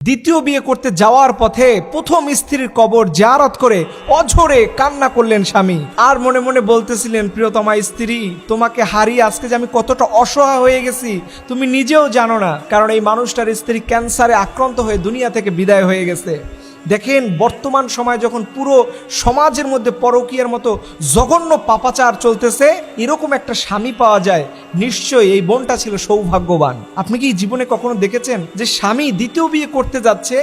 দ্বিতীয় বিয়ে করতে যাওয়ার পথে প্রথম স্ত্রীর কবর জিয়ারত করে অঝরে কান্না করলেন স্বামী। আর মনে মনে বলতেছিলেন, প্রিয়তমা স্ত্রী, তোমাকে হারিয়ে আজকে যে আমি কতটা অসহায় হয়ে গেছি তুমি নিজেও জানো না। কারণ এই মানুষটার স্ত্রী ক্যান্সারে আক্রান্ত হয়ে দুনিয়া থেকে বিদায় হয়ে গেছে। দেখেন, বর্তমান সময় যখন পুরো সমাজের মধ্যে পরকীয়ার মতো জঘন্য পাপাচার চলতেছে, এরকম একটা স্বামী পাওয়া যায়, নিশ্চয়ই এই বোনটা ছিল সৌভাগ্যবান। আপনি কি জীবনে কখনো দেখেছেন যে স্বামী দ্বিতীয় বিয়ে করতে যাচ্ছে,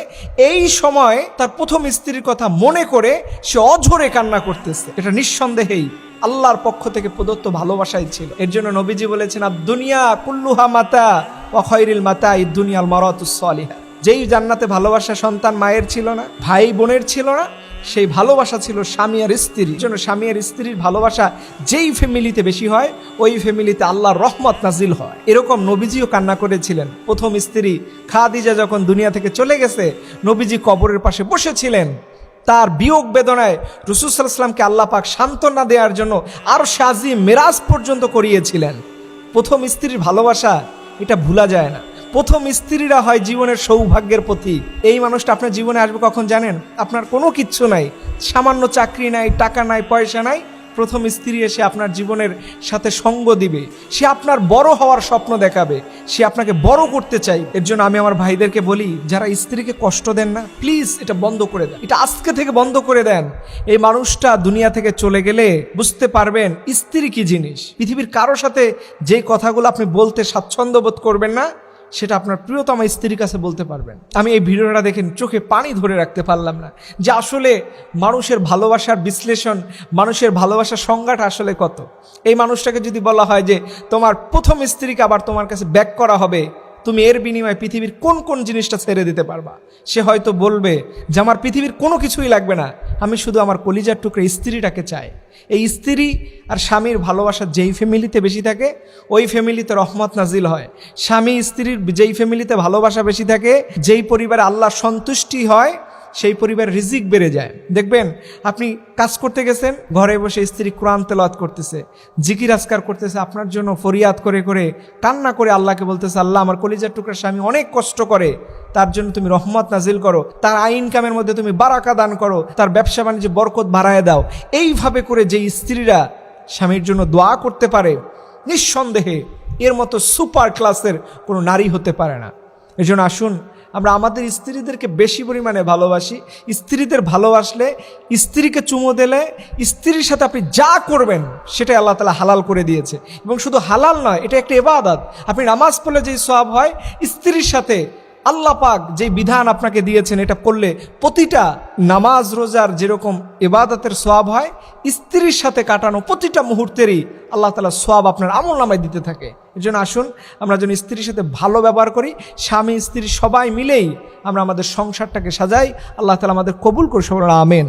এই সময় তার প্রথম স্ত্রীর কথা মনে করে সে অঝরে কান্না করতেছে? এটা নিঃসন্দেহেই আল্লাহর পক্ষ থেকে প্রদত্ত ভালোবাসাই ছিল। এর জন্য নবীজি বলেছেন, দুনিয়া কুল্লুহা মাতা ওয়া খায়রুল মাতা দুনিয়াল মারাতুস সালিহা। যেই জান্নাতে ভালোবাসা সন্তান মায়ের ছিল না, ভাই বোনের ছিল না, সেই ভালোবাসা ছিল স্বামী আর স্ত্রীর জন্য। স্বামী আর স্ত্রীর ভালোবাসা যেই ফ্যামিলিতে বেশি হয়, ওই ফ্যামিলিতে আল্লাহর রহমত নাজিল হয়। এরকম নবীজিও কান্না করেছিলেন। প্রথম স্ত্রী খাদিজা যখন দুনিয়া থেকে চলে গেছে, নবীজি কবরের পাশে বসেছিলেন। তার বিয়োগ বেদনায় রাসূল সাল্লাল্লাহু আলাইহি ওয়াসাল্লামকে আল্লাহ পাক সান্ত্বনা দেওয়ার জন্য আরশে আজিম মেরাজ পর্যন্ত করিয়েছিলেন। প্রথম স্ত্রীর ভালোবাসা এটা ভুলা যায় না। প্রথম স্ত্রীরা হয় জীবনের সৌভাগ্যের প্রতীক। এই মানুষটা আপনার জীবনে আসবে কখন জানেন? আপনার কোনো কিচ্ছু নাই, সামান্য চাকরি নাই, টাকা নাই, পয়সা নাই, প্রথম স্ত্রী এসে আপনার জীবনের সাথে সঙ্গ দিবে। সে আপনার বড় হওয়ার স্বপ্ন দেখাবে, সে আপনাকে বড় করতে চাই। এর জন্য আমি আমার ভাইদেরকে বলি, যারা স্ত্রীকে কষ্ট দেন না, প্লিজ এটা বন্ধ করে দেন। এটা আজকে থেকে বন্ধ করে দেন। এই মানুষটা দুনিয়া থেকে চলে গেলে বুঝতে পারবেন স্ত্রী কি জিনিস। পৃথিবীর কারো সাথে যে কথাগুলো আপনি বলতে স্বাচ্ছন্দ্য বোধ করবেন না, সেটা আপনার প্রিয়তমা স্ত্রীর কাছে বলতে পারবেন। আমি এই ভিডিওটা দেখেন চোখে পানি ধরে রাখতে পারলাম না, যে আসলে মানুষের ভালোবাসার বিশ্লেষণ, মানুষের ভালোবাসার সংজ্ঞাটা আসলে কত। এই মানুষটাকে যদি বলা হয় যে তোমার প্রথম স্ত্রীকে আবার তোমার কাছে ব্যাক করা হবে, তুমি এর বিনিময়ে পৃথিবীর কোন কোন জিনিসটা ছেড়ে দিতে পারবা, সে হয়তো বলবে যে আমার পৃথিবীর কোনো কিছুই লাগবে না, আমি শুধু আমার কলিজার টুকরা স্ত্রীটাকে চাই। এই স্ত্রী আর স্বামীর ভালোবাসা যেই ফ্যামিলিতে বেশি থাকে, ওই ফ্যামিলিতে রহমত নাজিল হয়। স্বামী স্ত্রীর যেই ফ্যামিলিতে ভালোবাসা বেশি থাকে, যেই পরিবারে আল্লাহর সন্তুষ্টি হয়, সেই পরিবারের রিজিক বেড়ে যায়। দেখবেন, আপনি কাজ করতে গেছেন, ঘরে বসে স্ত্রী কোরআন তেলাওয়াত করতেছে, জিকির আজকার করতেছে, আপনার জন্য ফরিয়াদ করে করে কান্না করে আল্লাহকে বলতেছে, আল্লাহ আমার কলিজার টুকরা স্বামী অনেক কষ্ট করে, তার জন্য তুমি রহমত নাজিল করো, তার আয় ইনকামের মধ্যে তুমি বারাকা দান করো, তার ব্যবসা বাণিজ্যে বরকত বাড়ায় দাও। এইভাবে করে যেই স্ত্রীরা স্বামীর জন্য দোয়া করতে পারে, নিঃসন্দেহে এর মতো সুপার ক্লাসের কোনো নারী হতে পারে না। এজন্য আসুন আমরা আমাদের স্ত্রীদেরকে বেশি পরিমাণে ভালোবাসি। স্ত্রীদের ভালোবাসলে, স্ত্রীকে চুমো দিলে, স্ত্রীর সাথে আপনি যা করবেন সেটাই আল্লাহ তাআলা হালাল করে দিয়েছে। এবং শুধু হালাল নয়, এটা একটা ইবাদত। আপনি নামাজ পড়লে যেই সওয়াব হয়, স্ত্রীর সাথে আল্লাহ পাক যে বিধান আপনাকে দিয়েছেন, এটা করলে প্রতিটা নামাজ রোজার যেরকম ইবাদতের সওয়াব হয়, স্ত্রীর সাথে কাটানো প্রতিটা মুহূর্তেরই আল্লাহ তাআলা সওয়াব আপনার আমলনামায় দিতে থাকে। এর জন্য আসুন আমরা যেন স্ত্রীর সাথে ভালো ব্যবহার করি, স্বামী স্ত্রী সবাই মিলেই আমরা আমাদের সংসারটাকে সাজাই। আল্লাহ তাআলা আমাদের কবুল করুন, আমিন।